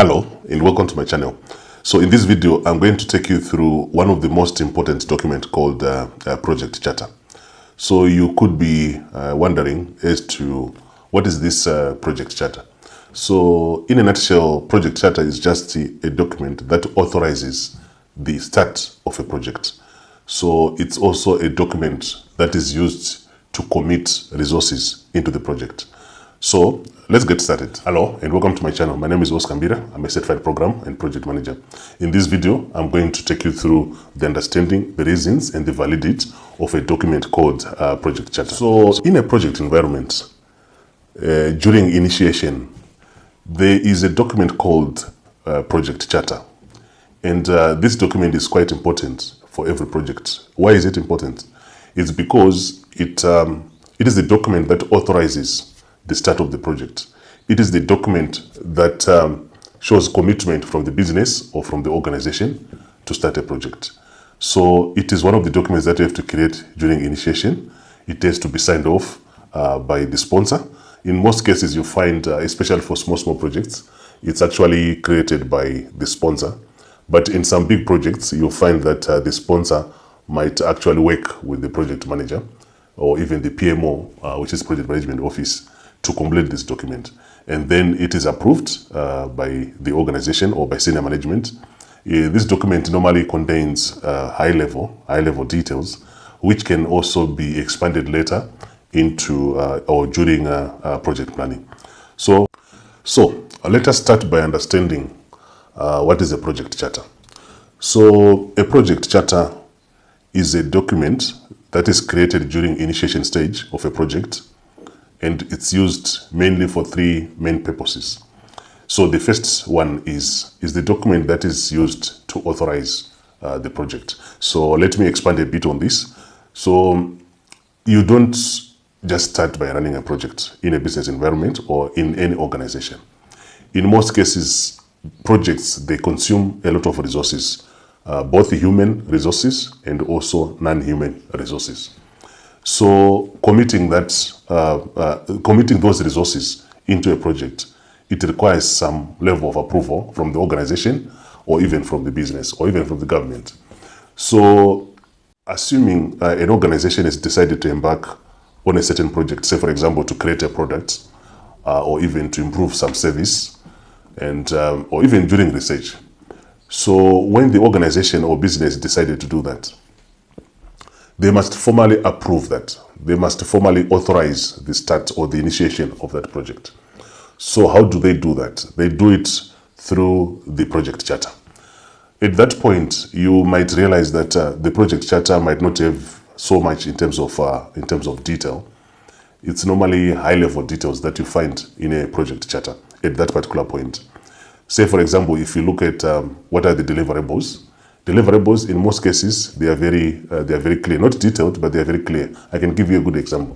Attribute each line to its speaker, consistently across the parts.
Speaker 1: Hello and welcome to my channel. So in this video, I'm going to take you through one of the most important documents called project charter. So you could be wondering as to what is this project charter. So in a nutshell, project charter is just a document that authorizes the start of a project. So it's also a document that is used to commit resources into the project. So let's get started. Hello and welcome to my channel. My name is Oscar Mbira. I'm a certified program and project manager. In this video, I'm going to take you through the understanding, the reasons and the validity of a document called project charter. So in a project environment, during initiation, there is a document called project charter. And this document is quite important for every project. Why is it important? It's because it is the document that authorizes the start of the project. It is the document that shows commitment from the business or from the organization to start a project. So it is one of the documents that you have to create during initiation. It has to be signed off by the sponsor. In most cases, you find, especially for small projects, it's actually created by the sponsor. But in some big projects, you'll find that the sponsor might actually work with the project manager or even the PMO, which is Project Management Office, to complete this document. And then it is approved by the organization or by senior management. This document normally contains high level details, which can also be expanded later into or during project planning. So let us start by understanding what is a project charter. So a project charter is a document that is created during initiation stage of a project, and it's used mainly for three main purposes. So the first one is the document that is used to authorize the project. So let me expand a bit on this. So you don't just start by running a project in a business environment or in any organization. In most cases, projects, they consume a lot of resources, both human resources and also non-human resources. So committing those resources into a project, it requires some level of approval from the organization or even from the business or even from the government. So assuming an organization has decided to embark on a certain project, say for example, to create a product or even to improve some service and or even during research. So when the organization or business decided to do that, they must formally approve that. They must formally authorize the start or the initiation of that project. So how do they do that? They do it through the project charter. At that point, you might realize that the project charter might not have so much in terms of detail. It's normally high-level details that you find in a project charter at that particular point. Say, for example, if you look at what are the deliverables. Deliverables, in most cases, they are very clear. Not detailed, but they are very clear. I can give you a good example.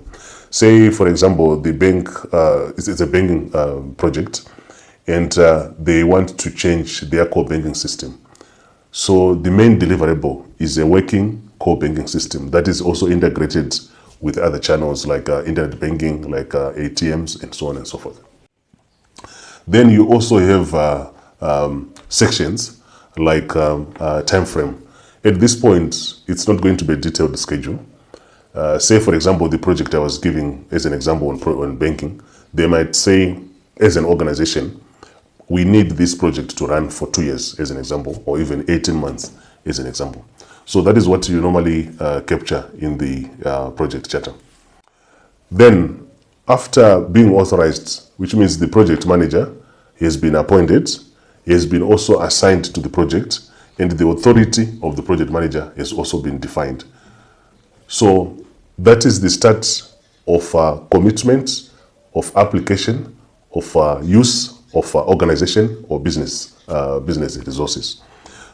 Speaker 1: Say, for example, the bank, it's a banking project, and they want to change their core banking system. So the main deliverable is a working core banking system that is also integrated with other channels like internet banking, like ATMs, and so on and so forth. Then you also have sections like time frame. At this point, it's not going to be a detailed schedule. Say, for example, the project I was giving as an example on banking, they might say, as an organization, we need this project to run for 2 years, as an example, or even 18 months, as an example. So that is what you normally capture in the project charter. Then, after being authorized, which means the project manager has been appointed, he has been also assigned to the project, and the authority of the project manager has also been defined. So that is the start of commitment, of application, of use of organization or business resources.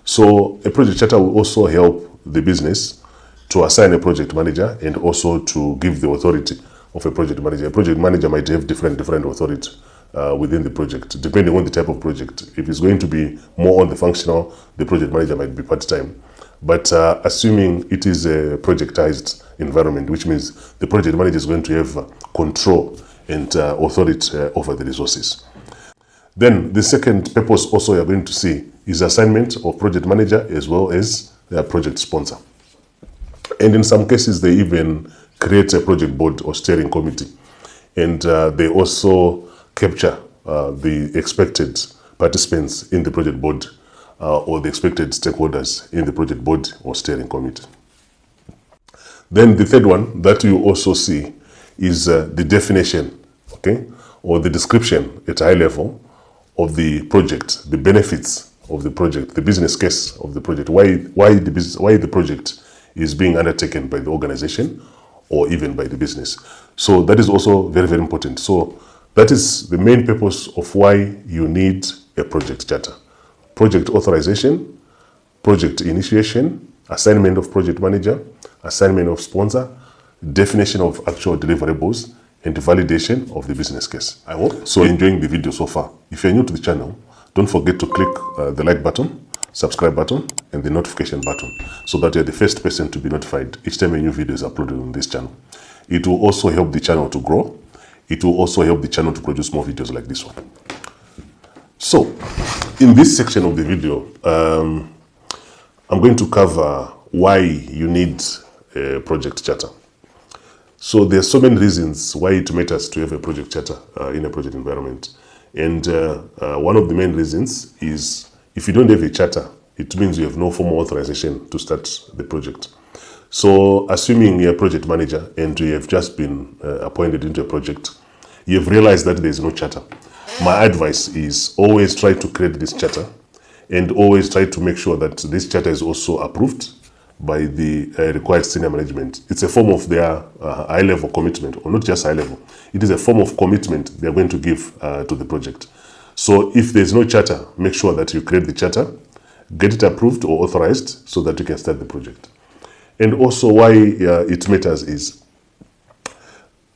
Speaker 1: So a project charter will also help the business to assign a project manager and also to give the authority of a project manager. A project manager might have different authority within the project, depending on the type of project. If it's going to be more on the functional, the project manager might be part-time. But assuming it is a projectized environment, which means the project manager is going to have control and authority over the resources. Then the second purpose also you're going to see is assignment of project manager as well as their project sponsor. And in some cases, they even create a project board or steering committee. And they also capture the expected participants in the project board or the expected stakeholders in the project board or steering committee. Then the third one that you also see is the definition, okay, or the description at a high level of the project, the benefits of the project, the business case of the project, why the project is being undertaken by the organization or even by the business. So that is also very, very important. So that is the main purpose of why you need a project charter. Project authorization, project initiation, assignment of project manager, assignment of sponsor, definition of actual deliverables, and validation of the business case. I hope so enjoying the video so far. If you're new to the channel, don't forget to click the like button, subscribe button, and the notification button so that you're the first person to be notified each time a new video is uploaded on this channel. It will also help the channel to grow. It will also help the channel to produce more videos like this one. So, in this section of the video, I'm going to cover why you need a project charter. So there are so many reasons why it matters to have a project charter in a project environment. And one of the main reasons is if you don't have a charter, it means you have no formal authorization to start the project. So assuming you're a project manager and you have just been appointed into a project, you've realized that there is no charter. My advice is always try to create this charter and always try to make sure that this charter is also approved by the required senior management. It's a form of their high-level commitment, or not just high-level. It is a form of commitment they're going to give to the project. So if there's no charter, make sure that you create the charter, get it approved or authorized so that you can start the project. And also why it matters is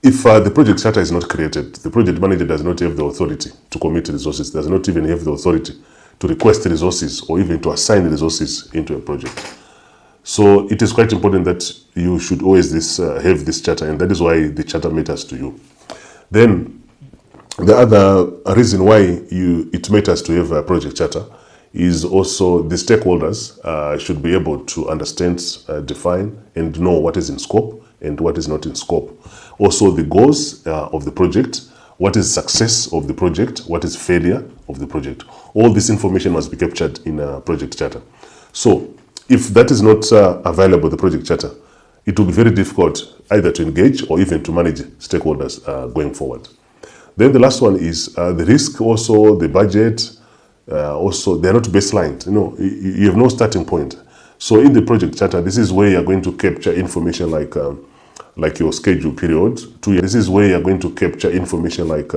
Speaker 1: if the project charter is not created, the project manager does not have the authority to commit resources, does not even have the authority to request resources or even to assign resources into a project. So it is quite important that you should always have this charter, and that is why the charter matters to you. Then the other reason why it matters to have a project charter is also the stakeholders should be able to understand, define, and know what is in scope and what is not in scope. Also the goals of the project, what is success of the project, what is failure of the project. All this information must be captured in a project charter. So if that is not available, the project charter, it will be very difficult either to engage or even to manage stakeholders going forward. Then the last one is the risk, also the budget, also they're not baselined. You know, you have no starting point. So in the project charter, this is where you're going to capture information like your schedule period. 2 years. This is where you're going to capture information like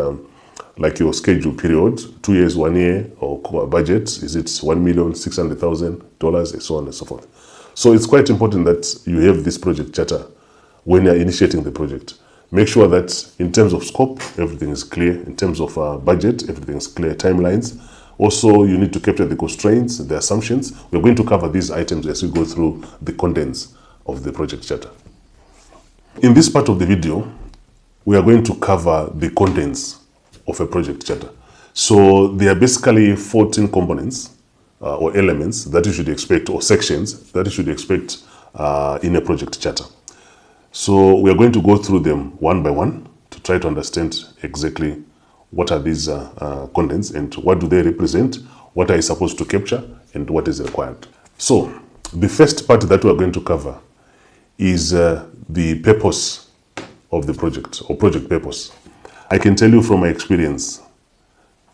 Speaker 1: your schedule period, 2 years, 1 year, or budget. Is it $1,600,000, and so on and so forth. So it's quite important that you have this project charter when you're initiating the project. Make sure that in terms of scope, everything is clear. In terms of budget, everything is clear. Timelines. Also, you need to capture the constraints, the assumptions. We're going to cover these items as we go through the contents of the project charter. In this part of the video, we are going to cover the contents of a project charter. So there are basically 14 components or elements that you should expect, or sections that you should expect in a project charter. So we are going to go through them one by one to try to understand exactly what are these contents and what do they represent, what are you supposed to capture, and what is required. So the first part that we are going to cover is the purpose of the project, or project purpose. I can tell you from my experience,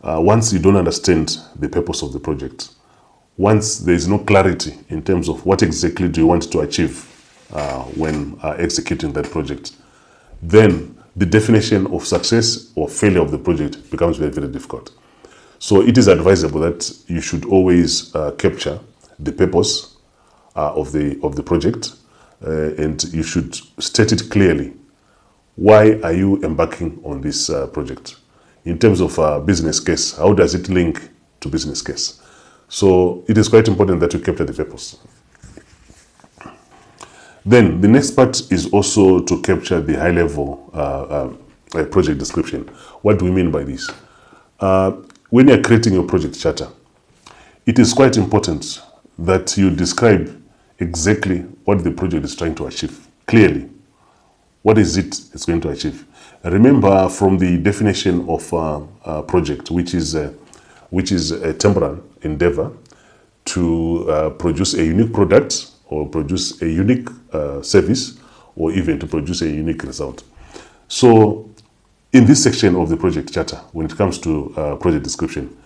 Speaker 1: once you don't understand the purpose of the project, once there is no clarity in terms of what exactly do you want to achieve when executing that project, then the definition of success or failure of the project becomes very, very difficult. So it is advisable that you should always capture the purpose of the project, and you should state it clearly. Why are you embarking on this project? In terms of business case, how does it link to business case? So it is quite important that you capture the purpose. Then the next part is also to capture the high-level project description. What do we mean by this? when you're creating your project charter, it is quite important that you describe exactly what the project is trying to achieve clearly. What is it it's going to achieve? Remember from the definition of project, which is a temporal endeavor to produce a unique product or produce a unique service or even to produce a unique result. So in this section of the project charter, when it comes to project description,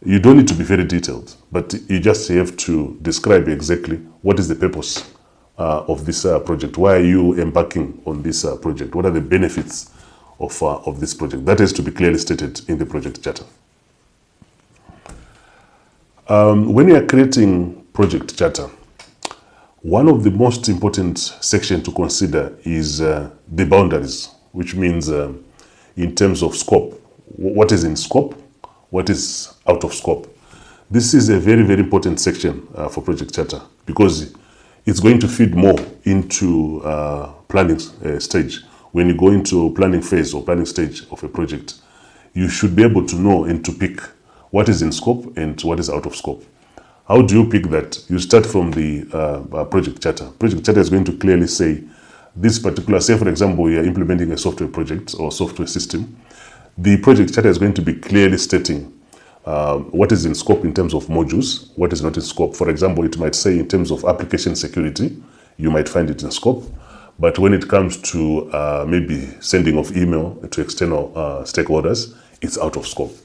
Speaker 1: you don't need to be very detailed, but you just have to describe exactly what is the purpose of this project. Why are you embarking on this project? What are the benefits of this project? That has to be clearly stated in the project charter. When you are creating project charter, one of the most important sections to consider is the boundaries, which means in terms of scope. What is in scope? What is out of scope? This is a very, very important section for project charter because it's going to feed more into planning stage. When you go into planning phase or planning stage of a project, you should be able to know and to pick what is in scope and what is out of scope. How do you pick that? You start from the project charter. Project charter is going to clearly say this particular, say for example, you are implementing a software project or software system. The project charter is going to be clearly stating what is in scope in terms of modules, what is not in scope. For example, it might say in terms of application security, you might find it in scope. But when it comes to maybe sending of email to external stakeholders, it's out of scope.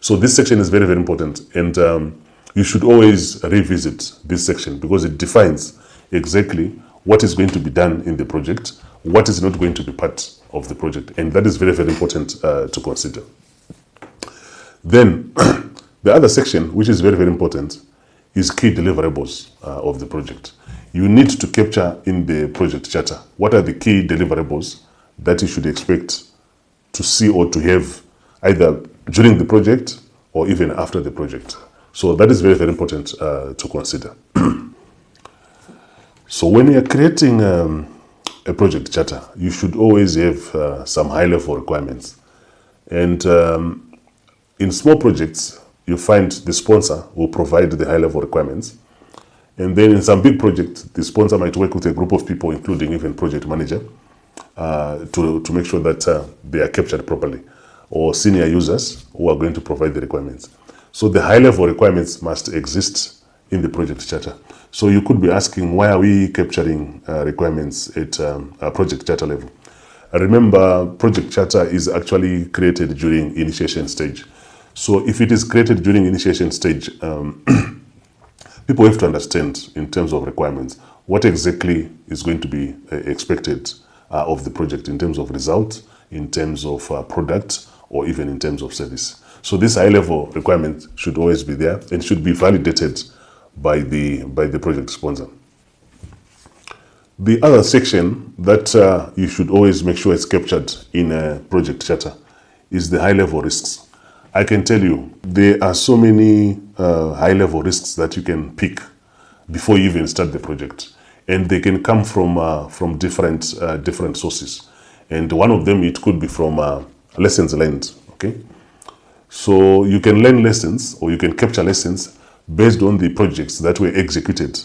Speaker 1: So this section is very, very important. And you should always revisit this section because it defines exactly what is going to be done in the project, what is not going to be part of the project. And that is very, very important to consider. Then the other section, which is very, very important, is key deliverables of the project. You need to capture in the project charter what are the key deliverables that you should expect to see or to have either during the project or even after the project. So that is very, very important to consider. So when you're creating a project charter, you should always have some high-level requirements. And in small projects, you find the sponsor will provide the high-level requirements. And then in some big projects, the sponsor might work with a group of people, including even project manager, to make sure that they are captured properly, or senior users who are going to provide the requirements. So the high-level requirements must exist in the project charter. So you could be asking, why are we capturing requirements at a project charter level? Remember, project charter is actually created during initiation stage. So if it is created during initiation stage, people have to understand in terms of requirements, what exactly is going to be expected of the project in terms of result, in terms of product, or even in terms of service. So this high-level requirement should always be there and should be validated by the project sponsor. The other section that you should always make sure is captured in a project charter is the high-level risks. I can tell you there are so many high-level risks that you can pick before you even start the project, and they can come from different sources. And one of them, it could be from lessons learned. Okay, so you can learn lessons or you can capture lessons based on the projects that were executed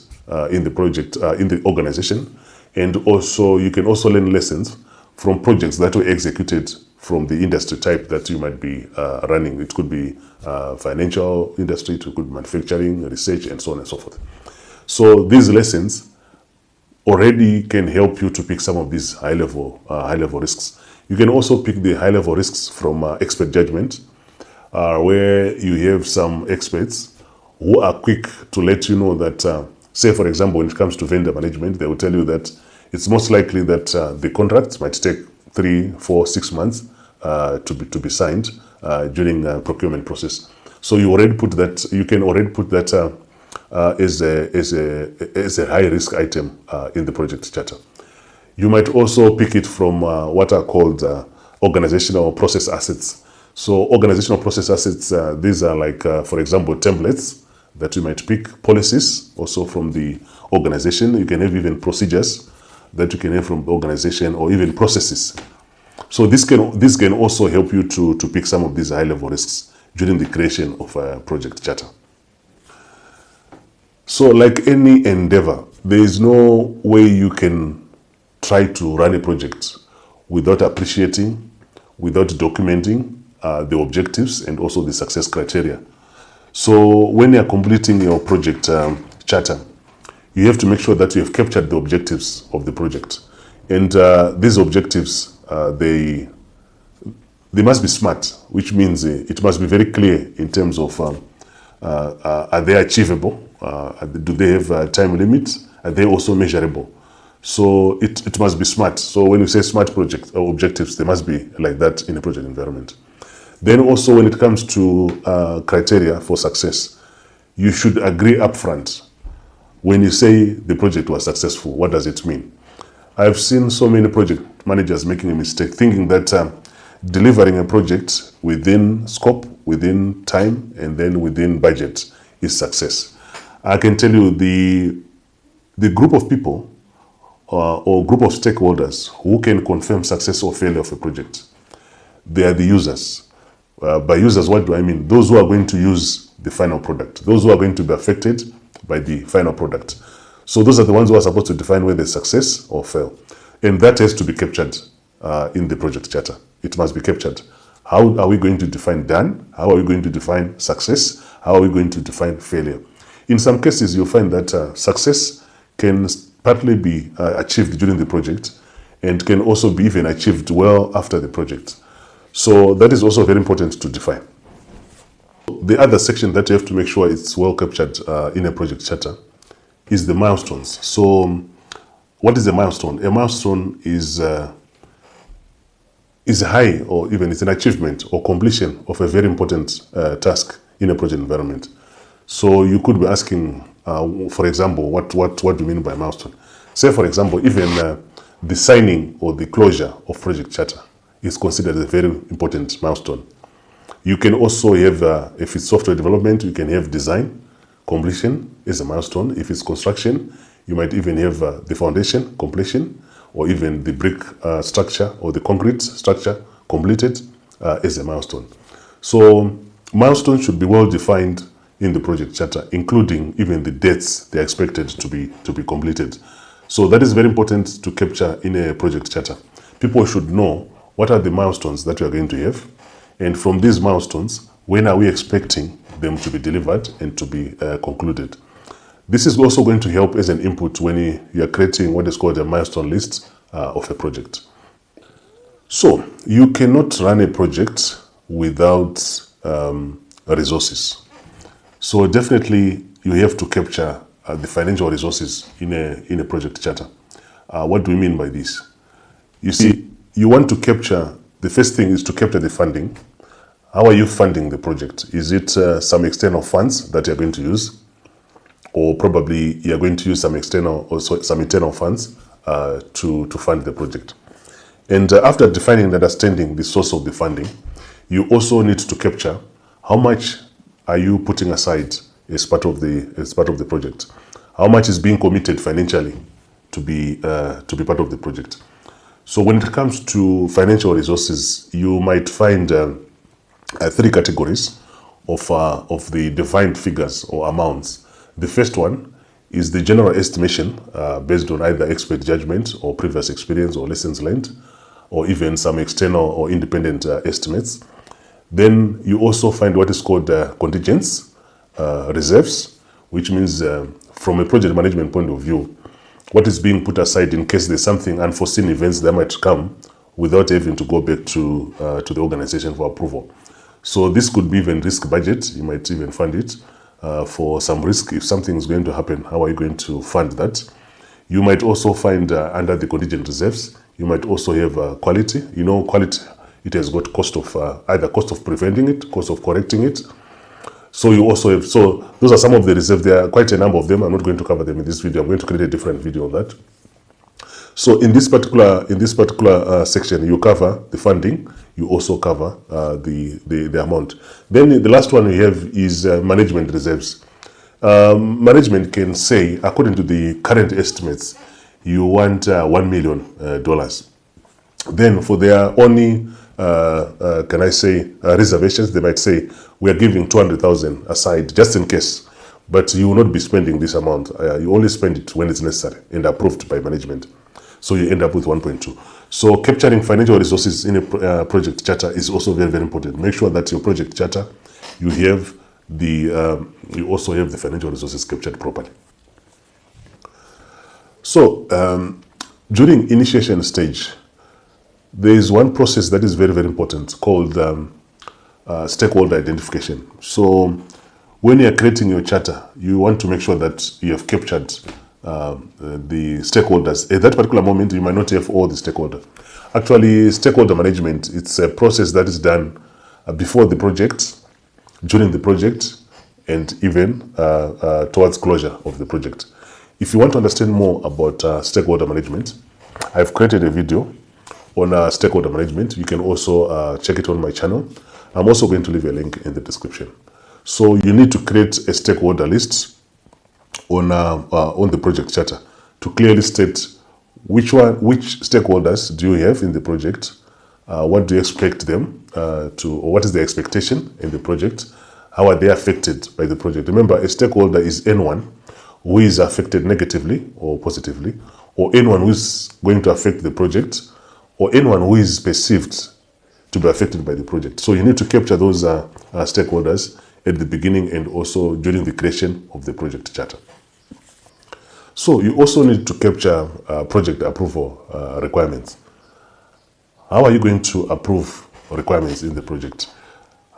Speaker 1: in the project in the organization, and also you can also learn lessons from projects that were executed from the industry type that you might be running. It could be financial industry, it could be manufacturing, research, and so on and so forth. So these lessons already can help you to pick some of these high-level risks. You can also pick the high-level risks from expert judgment, where you have some experts who are quick to let you know that, say for example, when it comes to vendor management, they will tell you that it's most likely that the contract might take 3, 4, 6 months to be signed during the procurement process. So you already put that. You can already put that as a high risk item in the project charter. You might also pick it from what are called organizational process assets. So organizational process assets, these are like, for example, templates that you might pick, policies also from the organization. You can have even procedures that you can have from the organization, or even processes. So this can also help you to pick some of these high-level risks. during the creation of a project charter. So like any endeavor, there is no way you can try to run a project without appreciating, without documenting the objectives and also the success criteria. So when you're completing your project charter, you have to make sure that you have captured the objectives of the project. And these objectives, they must be SMART, which means it must be very clear in terms of are they achievable? Do they have a time limit? Are they also measurable? So it must be SMART. So when you say SMART project objectives, they must be like that in a project environment. Then also when it comes to criteria for success, you should agree upfront. When you say the project was successful, what does it mean? I've seen so many project managers making a mistake, thinking that delivering a project within scope, within time, and then within budget is success. I can tell you the group of people or group of stakeholders who can confirm success or failure of a project, they are the users. By users, what do I mean? Those who are going to use the final product, those who are going to be affected by the final product. So those are the ones who are supposed to define whether success or fail. And that has to be captured in the project charter. It must be captured. How are we going to define done? How are we going to define success? How are we going to define failure? In some cases, you'll find that success can partly be achieved during the project and can also be even achieved well after the project. So that is also very important to define. The other section that you have to make sure it's well captured in a project charter is the milestones. So what is a milestone? A milestone is a high, or even it's an achievement or completion of a very important task in a project environment. So you could be asking, for example, what do you mean by milestone? Say, for example, even the signing or the closure of project charter is considered a very important milestone. You can also have, if it's software development, you can have design completion is a milestone. If it's construction, you might even have the foundation completion, or even the brick structure or the concrete structure completed as a milestone. So milestones should be well defined in the project charter, including even the dates they are expected to be completed. So that is very important to capture in a project charter. People should know what are the milestones that we are going to have, and from these milestones, when are we expecting them to be delivered and to be concluded. This is also going to help as an input when you are creating what is called a milestone list of a project. So you cannot run a project without resources. So definitely you have to capture the financial resources in a project charter. What do we mean by this? You see, you want to capture, the first thing is to capture the funding. How are you funding the project? Is it some external funds that you're going to use? Or probably you're going to use some external or some internal funds to fund the project. And after defining and understanding the source of the funding, you also need to capture how much are you putting aside as part of the project. How much is being committed financially to be part of the project. So when it comes to financial resources, you might find three categories of the defined figures or amounts. The first one is the general estimation based on either expert judgment or previous experience or lessons learned, or even some external or independent estimates. Then you also find what is called contingents, reserves, which means from a project management point of view, what is being put aside in case there's something unforeseen events that might come without having to go back to the organization for approval. So this could be even risk budget. You might even fund it for some risk. If something is going to happen, how are you going to fund that? You might also find under the contingent reserves, you might also have quality. You know, quality, it has got cost of either cost of preventing it, cost of correcting it. So you also have, so those are some of the reserves. There are quite a number of them. I'm not going to cover them in this video. I'm going to create a different video on that. So in this particular section, you cover the funding. You also cover the amount. Then the last one we have is management reserves. Management can say, according to the current estimates, you want $1 million. Then for their only, can I say, reservations, they might say, we are giving 200,000 aside just in case, but you will not be spending this amount. You only spend it when it's necessary and approved by management. So you end up with 1.2. So capturing financial resources in a project charter is also very, very important. Make sure that your project charter, you also have the financial resources captured properly. So during initiation stage, there is one process that is very, very important called stakeholder identification. So when you are creating your charter, you want to make sure that you have captured the stakeholders. At that particular moment, you might not have all the stakeholders. Actually, stakeholder management, it's a process that is done before the project, during the project, and even towards closure of the project. If you want to understand more about stakeholder management, I've created a video on stakeholder management. You can also check it on my channel. I'm also going to leave a link in the description. So you need to create a stakeholder list on the project charter to clearly state which stakeholders do you have in the project, what do you expect them to, or what is the expectation in the project, how are they affected by the project. Remember, a stakeholder is anyone who is affected negatively or positively, or anyone who is going to affect the project, or anyone who is perceived to be affected by the project. So you need to capture those stakeholders at the beginning and also during the creation of the project charter. So you also need to capture project approval requirements. How are you going to approve requirements in the project?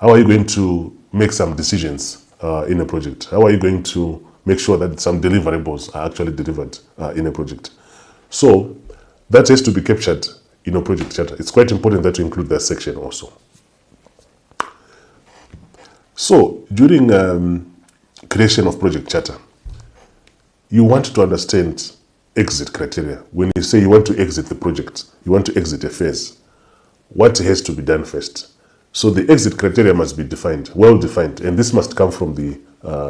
Speaker 1: How are you going to make some decisions in a project? How are you going to make sure that some deliverables are actually delivered in a project? So that has to be captured in a project charter. It's quite important that you include that section also. So during creation of project charter, you want to understand exit criteria. When you say you want to exit the project, you want to exit a phase, what has to be done first? So the exit criteria must be defined, well defined, and this must come from the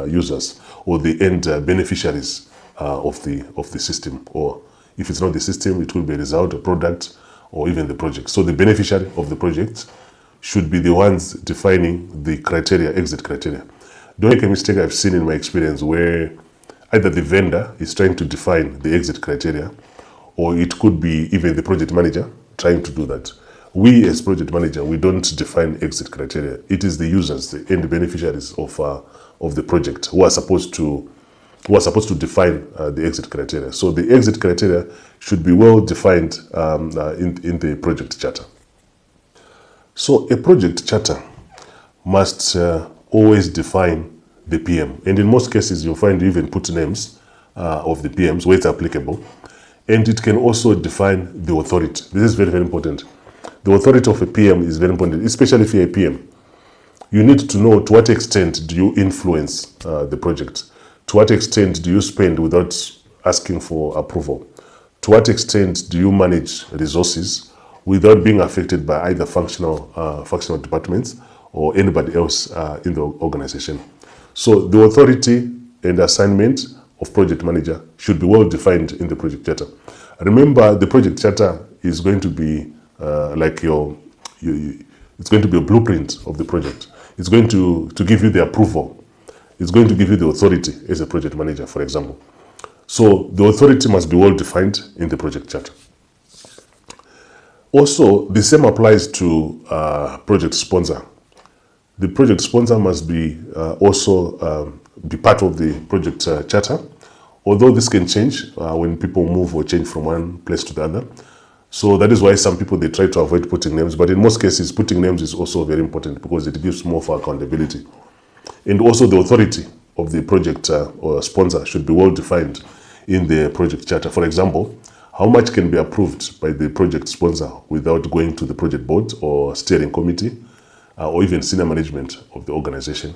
Speaker 1: users or the end beneficiaries of the system, or if it's not the system, it will be a result, a product, or even the project. So the beneficiary of the project should be the ones defining the criteria, exit criteria. Don't make a mistake I've seen in my experience where either the vendor is trying to define the exit criteria, or it could be even the project manager trying to do that. We as project manager, we don't define exit criteria. It is the users and the beneficiaries of the project who are supposed to define the exit criteria. So the exit criteria should be well defined in the project charter. So a project charter must always define the PM. And in most cases, you'll find you even put names of the PMs where it's applicable. And it can also define the authority. This is very, very important. The authority of a PM is very important, especially if you're a PM. You need to know to what extent do you influence the project. To what extent do you spend without asking for approval? To what extent do you manage resources without being affected by either functional departments or anybody else in the organization? So the authority and assignment of project manager should be well defined in the project charter. Remember, the project charter is going to be it's going to be a blueprint of the project. It's going to give you the approval. It's going to give you the authority as a project manager, for example. So the authority must be well defined in the project charter. Also, the same applies to project sponsor. The project sponsor must be also be part of the project charter, although this can change when people move or change from one place to the other. So that is why some people, they try to avoid putting names, but in most cases, putting names is also very important because it gives more for accountability. And also the authority of the project or sponsor should be well defined in the project charter. For example, how much can be approved by the project sponsor without going to the project board or steering committee or even senior management of the organization.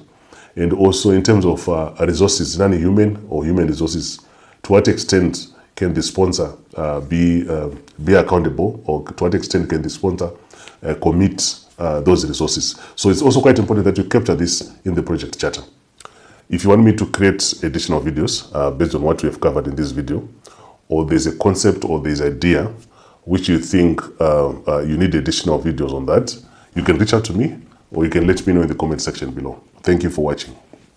Speaker 1: And also in terms of resources, non-human or human resources, to what extent can the sponsor be accountable, or to what extent can the sponsor commit those resources. So it's also quite important that you capture this in the project charter. If you want me to create additional videos based on what we have covered in this video, or there's a concept or there's an idea which you think you need additional videos on that, you can reach out to me or you can let me know in the comment section below. Thank you for watching.